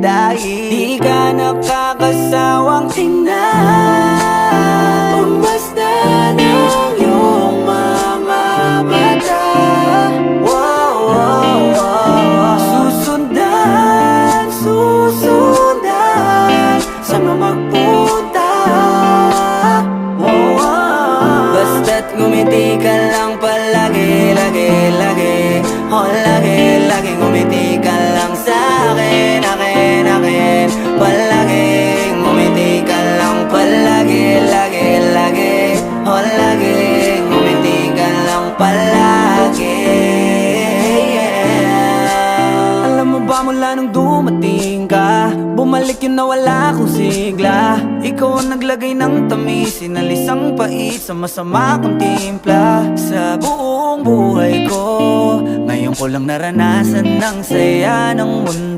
dahil di ka nakakasawang tingnan. Pumasdan ang iyong mga mata. Wow, wow, wow. Susundan, susundan, saan mo magpunta? Wow, wow. Basta't ngumiti ka lang palagi, lagi, lagi. Oh, lagi, lagi ngumiti ka lang sa'kin, akin, akin. Palagi, ngumiti ka lang palagi, lagi, lagi. Oh, lagi, ngumiti ka lang palagi, yeah. Alam mo ba mula nung dumating ka, bumalik yun na wala akong sigla. Ikaw ang naglagay ng tamis, sinalis ang pait sa masama kong timpla. Sa buong buhay ko, ngayon ko lang naranasan ng saya ng mundo.